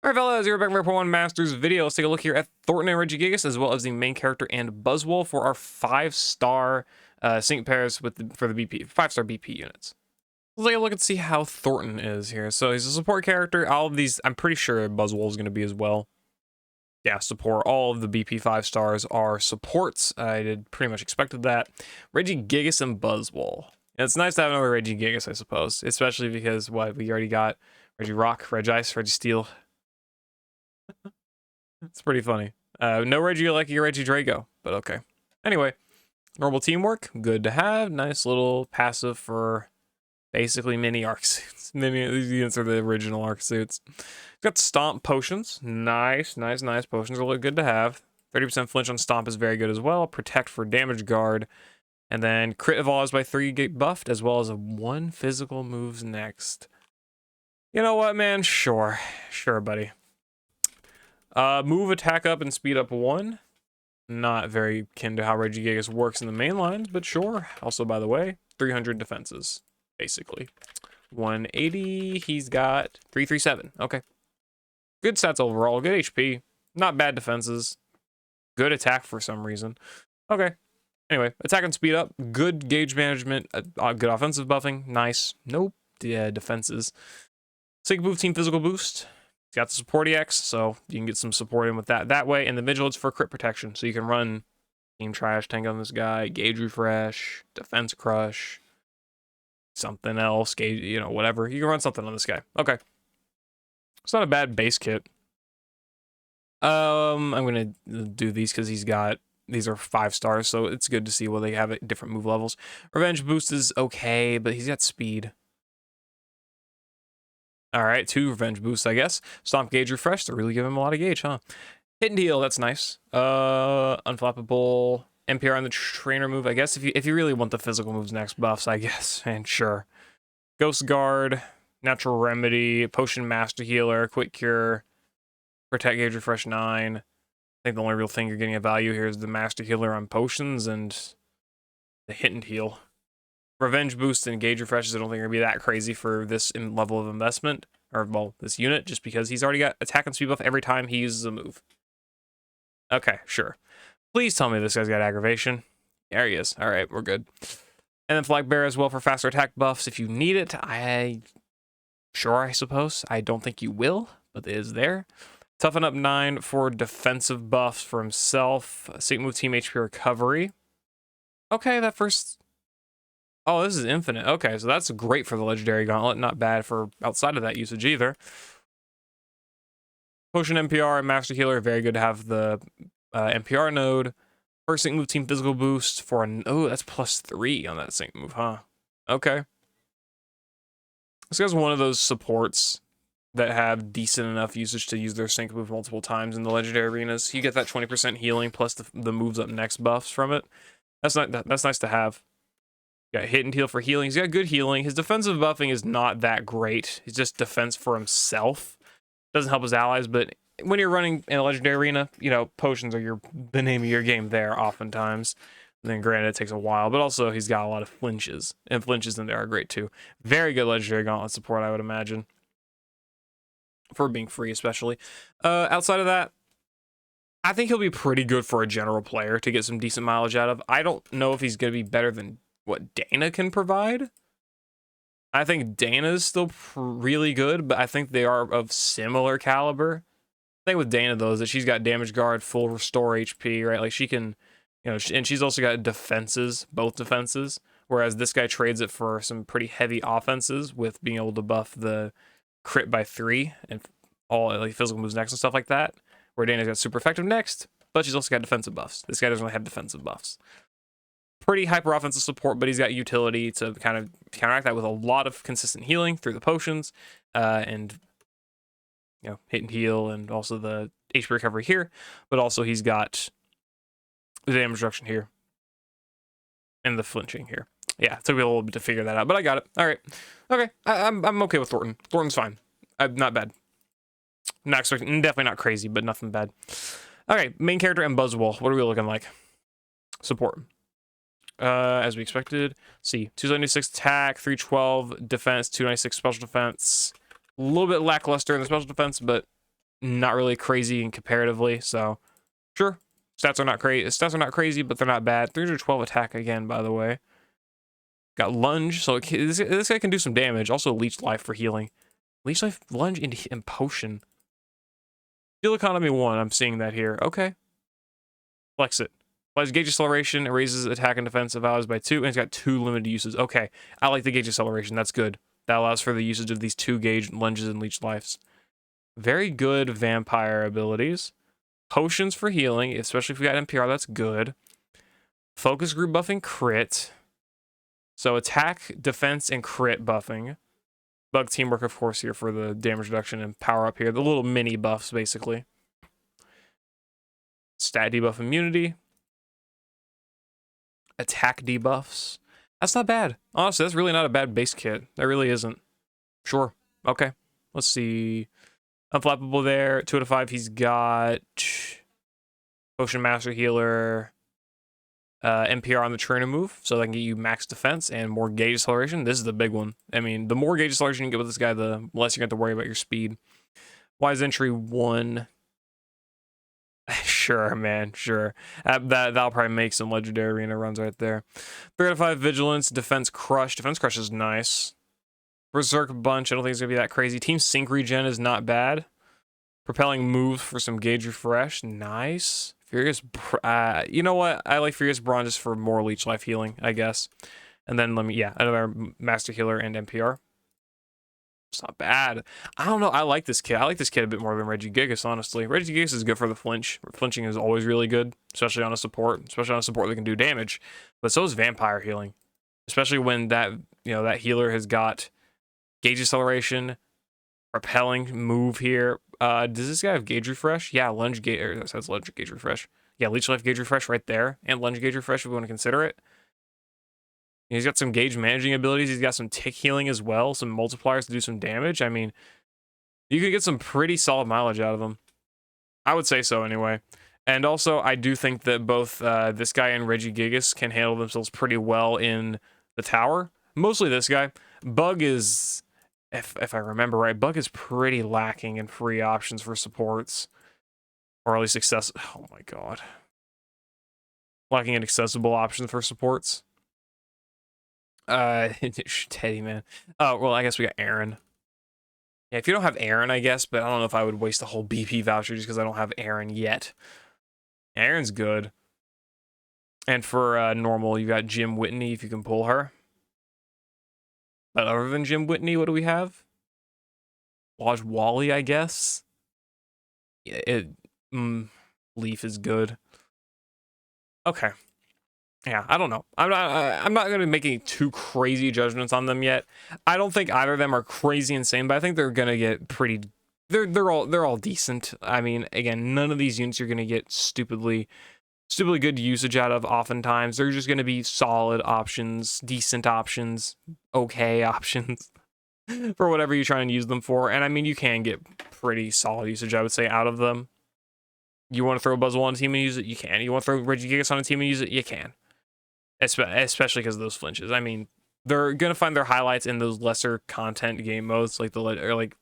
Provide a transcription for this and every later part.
Alright fellas, you're back from our pokemonmasters video. Let's take a look here at Thornton and Regigigas, as well as the main character and Buzzwole for our 5-star sync pairs with for the BP, 5-star BP units. Let's take a look and see how Thornton is here. So he's a support character. All of these, I'm pretty sure Buzzwole is going to be as well. Yeah, support. All of the BP 5-stars are supports. I did pretty much expected that. Regigigas and Buzzwole. And it's nice to have another Regigigas, I suppose. Especially because, what, we already got Regirock, Regice, Registeel. It's pretty funny. No Regieleki or Regidrago, but okay. Anyway, normal teamwork, good to have. Nice little passive for basically mini arc suits. These units are the original arc suits. Got Stomp potions. Nice potions are good to have. 30% flinch on Stomp is very good as well. Protect for damage guard. And then crit evolves by 3 get buffed, as well as 1 physical moves next. You know what, man? Sure, buddy. Move attack up and speed up 1. Not very kin to how Regigigas works in the main lines, but sure. Also, by the way, 300 defenses, basically. 180, he's got 337. Okay. Good stats overall, good HP, not bad defenses. Good attack for some reason. Okay. Anyway, attack and speed up, good gauge management, good offensive buffing, nice. Nope, yeah, defenses. Sync move team physical boost. Got the support EX, so you can get some support in with that way. And the vigilance for crit protection, so you can run team trash tank on this guy, gauge refresh, defense crush, something else, gauge, you know, whatever. You can run something on this guy. Okay, it's not a bad base kit. I'm gonna do these because these are 5 stars, so it's good to see what they have at different move levels. Revenge boost is okay, but he's got speed. All right, 2 revenge boosts, I guess. Stomp gauge refresh to really give him a lot of gauge, huh? Hit and heal, that's nice. Unflappable NPR on the trainer move, I guess. If you really want the physical moves next buffs, I guess, and sure. Ghost guard, natural remedy, potion master healer, quick cure, protect gauge refresh 9. I think the only real thing you're getting a value here is the master healer on potions and the hit and heal. Revenge boost and gauge refreshes I don't think are going to be that crazy for this level of investment, or, well, this unit, just because he's already got attack and speed buff every time he uses a move. Okay, sure. Please tell me this guy's got aggravation. There he is. All right, we're good. And then Flag Bearer as well for faster attack buffs if you need it. Sure, I suppose. I don't think you will, but it is there. Toughen up 9 for defensive buffs for himself. Sync move team HP recovery. Okay, that first... Oh, this is infinite. Okay, so that's great for the Legendary Gauntlet. Not bad for outside of that usage either. Potion NPR and Master Healer, very good to have the NPR node. First sync move team physical boost for an... Oh, that's +3 on that sync move, huh? Okay. This guy's one of those supports that have decent enough usage to use their sync move multiple times in the Legendary arenas. You get that 20% healing plus the moves up next buffs from it. That's nice to have. Got hit and heal for healing. He's got good healing. His defensive buffing is not that great. He's just defense for himself. Doesn't help his allies, but when you're running in a Legendary arena, you know, potions are the name of your game there oftentimes. And then granted, it takes a while, but also he's got a lot of flinches. And flinches in there are great too. Very good Legendary Gauntlet support, I would imagine. For being free, especially. Outside of that, I think he'll be pretty good for a general player to get some decent mileage out of. I don't know if he's going to be better than what Dana can provide. I think Dana is still really good, but I think they are of similar caliber. The thing with Dana, though, is that she's got damage guard, full restore HP, right? Like, she can, you know, and she's also got defenses, both defenses, whereas this guy trades it for some pretty heavy offenses with being able to buff the crit by 3 and all like physical moves next and stuff like that, where Dana's got super effective next, but she's also got defensive buffs. This guy doesn't really have defensive buffs. Pretty hyper offensive support, but he's got utility to kind of counteract that with a lot of consistent healing through the potions, and, you know, hit and heal, and also the HP recovery here. But also he's got the damage reduction here and the flinching here. Yeah, it took me a little bit to figure that out, but I got it. All right, okay, I'm okay with Thornton. Thornton's fine. Not bad. Not expecting, definitely not crazy, but nothing bad. Okay, main character and Buzzwole. What are we looking like? Support. As we expected. See, 276 attack, 312 defense, 296 special defense. A little bit lackluster in the special defense, but not really crazy and comparatively. So sure, stats are not crazy. Stats are not crazy, but they're not bad. 312 attack again, by the way. Got lunge, so this guy can do some damage. Also leech life for healing. Leech life, lunge, and potion. Fuel economy 1. I'm seeing that here. Okay. Flex it. Applies gauge acceleration. It raises attack and defensive values by 2, and it's got 2 limited uses. Okay, I like the gauge acceleration. That's good. That allows for the usage of these 2 gauge lunges and leech lives. Very good vampire abilities. Potions for healing, especially if we got NPR. That's good. Focus group buffing crit. So attack, defense, and crit buffing. Bug teamwork, of course, here for the damage reduction and power up here. The little mini buffs, basically. Stat debuff immunity. Attack debuffs. That's not bad. Honestly, that's really not a bad base kit. That really isn't. Sure. Okay. Let's see. Unflappable there. 2 out of 5. He's got Potion Master Healer. NPR on the trainer move, so that can get you max defense and more gauge acceleration. This is the big one. I mean, the more gauge acceleration you get with this guy, the less you have to worry about your speed. Wise entry 1. Sure, man, sure. That'll probably make some legendary arena runs right there. 3 out of 5 vigilance, defense crush. Defense crush is nice. Berserk bunch, I don't think it's gonna be that crazy. Team sync regen is not bad. Propelling moves for some gauge refresh, nice. Furious, you know what? I like Furious Brawn just for more leech life healing, I guess. And then another Master Healer and NPR. It's not bad. I don't know. I like this kit. I like this kit a bit more than Regigigas, honestly. Regigigas is good for the flinch. Flinching is always really good, especially on a support. Especially on a support that can do damage. But so is Vampire healing, especially when that that healer has got gauge acceleration, repelling move here. Does this guy have gauge refresh? Yeah, lunge gauge. That's lunge gauge refresh. Yeah, leech life gauge refresh right there, and lunge gauge refresh if we want to consider it. He's got some gauge managing abilities. He's got some tick healing as well, some multipliers to do some damage. I mean, you could get some pretty solid mileage out of him. I would say so anyway. And also, I do think that both this guy and Regigigas can handle themselves pretty well in the tower. Mostly this guy. Bug is, if I remember right, Bug is pretty lacking in free options for supports. Or at least oh my god. Lacking in accessible options for supports. Teddy, man. Oh, well, I guess we got Aaron. Yeah, if you don't have Aaron, I guess, but I don't know if I would waste a whole BP voucher just because I don't have Aaron yet. Aaron's good. And for normal, you got Jim Whitney if you can pull her. But other than Jim Whitney, what do we have? Lodge Wally, I guess. Yeah, Leaf is good. Okay. Yeah, I don't know. I'm not gonna make any too crazy judgments on them yet. I don't think either of them are crazy insane, but I think they're gonna get pretty. They're all decent. I mean, again, none of these units you're gonna get stupidly good usage out of. Oftentimes, they're just gonna be solid options, decent options, okay options for whatever you're trying to use them for. And I mean, you can get pretty solid usage, I would say, out of them. You want to throw Buzzwole on a team and use it, you can. You want to throw Regigigas on a team and use it, you can. Especially because of those flinches. I mean, they're gonna find their highlights in those lesser content game modes, like I want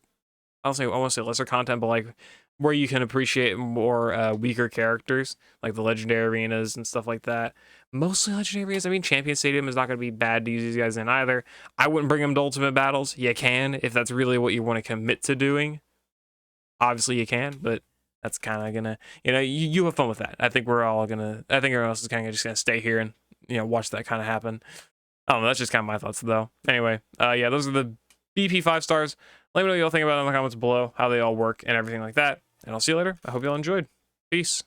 to say lesser content, but like where you can appreciate more weaker characters, like the legendary arenas and stuff like that. Mostly legendary arenas. I mean, Champion Stadium is not gonna be bad to use these guys in either. I wouldn't bring them to Ultimate Battles. You can if that's really what you want to commit to doing. Obviously, you can, but that's kind of gonna, you have fun with that. I think everyone else is kind of just gonna stay here and watch that kind of happen. I don't know, that's just kind of my thoughts though. Anyway, yeah, those are the BP 5 stars. Let me know what y'all think about it in the comments below, how they all work and everything like that. And I'll see you later. I hope y'all enjoyed. Peace.